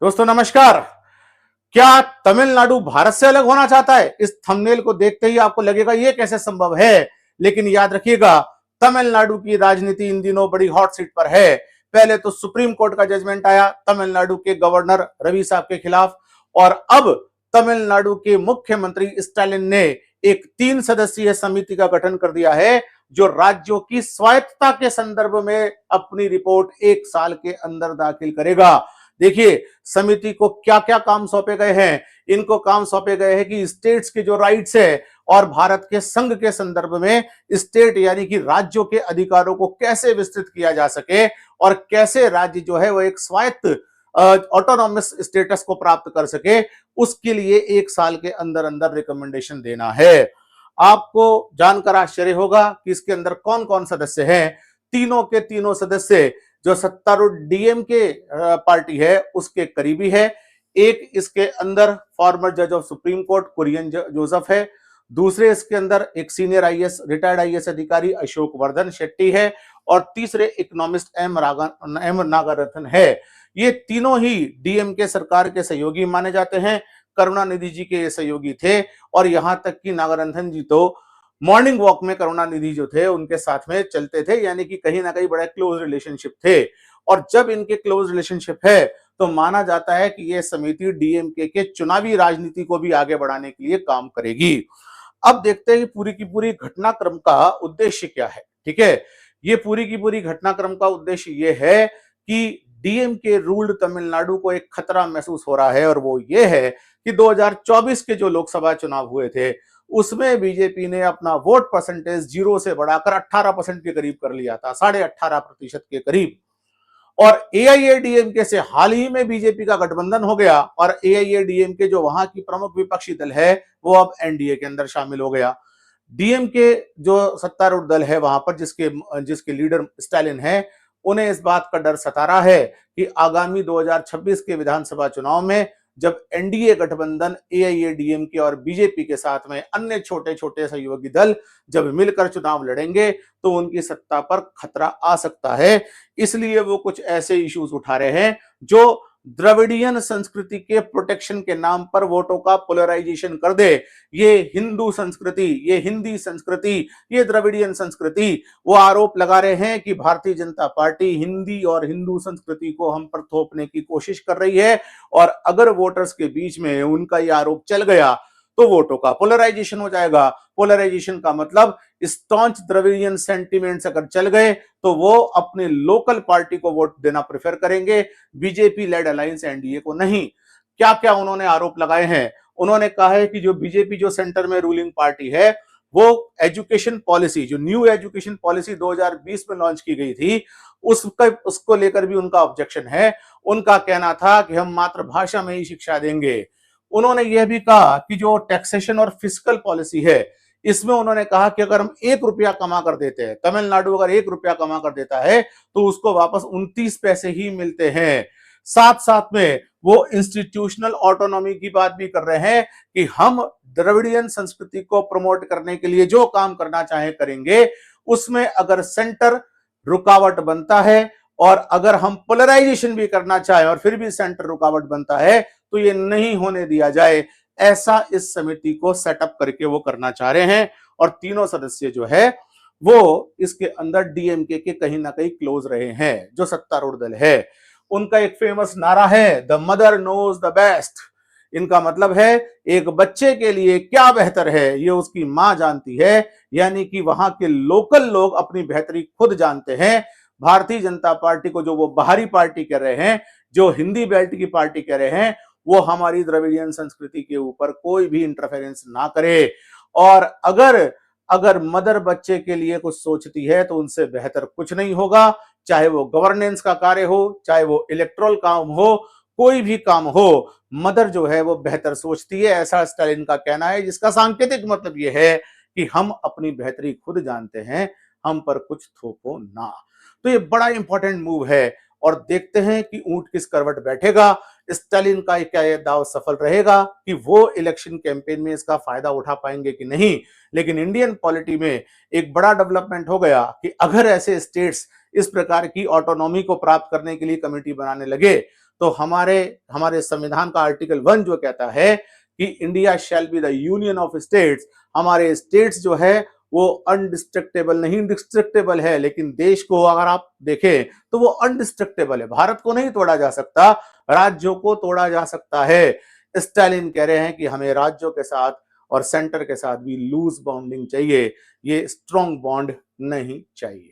दोस्तों नमस्कार। क्या तमिलनाडु भारत से अलग होना चाहता है? इस थंबनेल को देखते ही आपको लगेगा ये कैसे संभव है, लेकिन याद रखिएगा तमिलनाडु की राजनीति इन दिनों बड़ी हॉट सीट पर है। पहले तो सुप्रीम कोर्ट का जजमेंट आया तमिलनाडु के गवर्नर रवि साहब के खिलाफ, और अब तमिलनाडु के मुख्यमंत्री स्टालिन ने एक 3 सदस्यीय समिति का गठन कर दिया है जो राज्यों की स्वायत्तता के संदर्भ में अपनी रिपोर्ट 1 साल के अंदर दाखिल करेगा। देखिए समिति को क्या क्या काम सौंपे गए हैं। इनको काम सौंपे गए हैं कि स्टेट्स के जो राइट्स है और भारत के संघ के संदर्भ में स्टेट यानी कि राज्यों के अधिकारों को कैसे विस्तृत किया जा सके और कैसे राज्य जो है वो एक स्वायत्त ऑटोनॉमस स्टेटस को प्राप्त कर सके, उसके लिए 1 साल के अंदर अंदर रिकमेंडेशन देना है। आपको जानकर आश्चर्य होगा कि इसके अंदर कौन कौन सदस्य हैं। तीनों के तीनों सदस्य जो सत्तारूढ़ डीएमके पार्टी है उसके करीबी है। एक इसके अंदर फॉर्मर जज of supreme court Kurian Joseph है। दूसरे इसके अंदर एक सीनियर आईएएस रिटायर्ड आईएएस अधिकारी अशोक वर्धन शेट्टी है, और तीसरे इकोनॉमिस्ट एम नागरत्न है। ये तीनों ही डीएमके सरकार के सहयोगी माने जाते हैं। करुणानिधि जी के सहयोगी थे, और यहां तक कि नागरत्न जी तो मॉर्निंग वॉक में करुणानिधि जो थे उनके साथ में चलते थे, यानी कि कहीं ना कहीं बड़ा क्लोज रिलेशनशिप थे। और जब इनके क्लोज रिलेशनशिप है तो माना जाता है कि यह समिति डीएमके के चुनावी राजनीति को भी आगे बढ़ाने के लिए काम करेगी। अब देखते हैं कि पूरी की पूरी घटनाक्रम का उद्देश्य क्या है। ठीक है, ये पूरी की पूरी घटनाक्रम का उद्देश्य ये है कि डीएमके रूल्ड तमिलनाडु को एक खतरा महसूस हो रहा है, और वो ये है कि 2024 के जो लोकसभा चुनाव हुए थे उसमें बीजेपी ने अपना वोट परसेंटेज 0 से बढ़ाकर 18% के करीब कर लिया था, 18.5% के करीब। और एआईएडीएमके से हाल ही में बीजेपी का गठबंधन हो गया, और एआईएडीएमके जो वहां की प्रमुख विपक्षी दल है वो अब एनडीए के अंदर शामिल हो गया। डीएमके जो सत्तारूढ़ दल है वहां पर जिसके जिसके लीडर स्टालिन है, उन्हें इस बात का डर सता रहा है कि आगामी 2026 के विधानसभा चुनाव में जब एनडीए गठबंधन एआईएडीएमके और बीजेपी के साथ में अन्य छोटे छोटे सहयोगी दल जब मिलकर चुनाव लड़ेंगे तो उनकी सत्ता पर खतरा आ सकता है। इसलिए वो कुछ ऐसे इश्यूज उठा रहे हैं जो द्रविडियन संस्कृति के प्रोटेक्शन के नाम पर वोटों का पोलराइजेशन कर दे। ये हिंदू संस्कृति, ये हिंदी संस्कृति, ये द्रविडियन संस्कृति, वो आरोप लगा रहे हैं कि भारतीय जनता पार्टी हिंदी और हिंदू संस्कृति को हम पर थोपने की कोशिश कर रही है, और अगर वोटर्स के बीच में उनका ये आरोप चल गया तो वोटों का पोलराइजेशन हो जाएगा। पोलराइजेशन का मतलब स्टॉन्च द्रविडियन सेंटिमेंट्स अगर चल गए तो वो अपने लोकल पार्टी को वोट देना प्रेफर करेंगे, बीजेपी लेड अलायंस एनडीए को नहीं। क्या क्या उन्होंने आरोप लगाए हैं? उन्होंने कहा है कि जो बीजेपी जो सेंटर में रूलिंग पार्टी है वो एजुकेशन पॉलिसी, जो न्यू एजुकेशन पॉलिसी 2020 में लॉन्च की गई थी, उसको लेकर भी उनका ऑब्जेक्शन है। उनका कहना था कि हम मातृभाषा में ही शिक्षा देंगे। उन्होंने यह भी कहा कि जो टैक्सेशन और फिस्कल पॉलिसी है, इसमें उन्होंने कहा कि अगर हम 1 रुपया कमा कर देते हैं, तमिलनाडु अगर 1 रुपया कमा कर देता है तो उसको वापस 29 पैसे ही मिलते हैं। साथ साथ में वो इंस्टीट्यूशनल ऑटोनॉमी की बात भी कर रहे हैं कि हम द्रविडियन संस्कृति को प्रमोट करने के लिए जो काम करना चाहे करेंगे, उसमें अगर सेंटर रुकावट बनता है और अगर हम पोलराइजेशन भी करना चाहें और फिर भी सेंटर रुकावट बनता है तो ये नहीं होने दिया जाए। ऐसा इस समिति को सेटअप करके वो करना चाह रहे हैं, और तीनों सदस्य जो है वो इसके अंदर डीएमके के कहीं ना कहीं क्लोज रहे हैं। जो सत्तारूढ़ दल है उनका एक फेमस नारा है, the mother knows the best. इनका मतलब है एक बच्चे के लिए क्या बेहतर है ये उसकी मां जानती है, यानी कि वहां के लोकल लोग अपनी बेहतरी खुद जानते हैं। भारतीय जनता पार्टी को जो वो बाहरी पार्टी कह रहे हैं, जो हिंदी बेल्ट की पार्टी कह रहे हैं, वो हमारी द्रविडियन संस्कृति के ऊपर कोई भी इंटरफेरेंस ना करे। और अगर अगर मदर बच्चे के लिए कुछ सोचती है तो उनसे बेहतर कुछ नहीं होगा, चाहे वो गवर्नेंस का कार्य हो, चाहे वो इलेक्ट्रल काम हो, कोई भी काम हो, मदर जो है वो बेहतर सोचती है। ऐसा स्टालिन का कहना है, जिसका सांकेतिक मतलब ये है कि हम अपनी बेहतरी खुद जानते हैं, हम पर कुछ थोपो ना। तो ये बड़ा इंपॉर्टेंट मूव है, और देखते हैं कि ऊंट किस करवट बैठेगा। स्टालिन का क्या यह दाव सफल रहेगा कि वो इलेक्शन कैंपेन में इसका फायदा उठा पाएंगे कि नहीं। लेकिन इंडियन पॉलिटी में एक बड़ा डेवलपमेंट हो गया कि अगर ऐसे स्टेट्स इस प्रकार की ऑटोनॉमी को प्राप्त करने के लिए कमेटी बनाने लगे तो हमारे हमारे संविधान का आर्टिकल 1 जो कहता है कि India shall be the union of states, हमारे स्टेट्स जो है वो अनडिस्ट्रक्टेबल नहीं डिस्ट्रक्टेबल है, लेकिन देश को अगर आप देखें तो वो अनडिस्ट्रक्टेबल है। भारत को नहीं तोड़ा जा सकता, राज्यों को तोड़ा जा सकता है। स्टालिन कह रहे हैं कि हमें राज्यों के साथ और सेंटर के साथ भी लूज बाउंडिंग चाहिए, ये स्ट्रॉन्ग बॉन्ड नहीं चाहिए।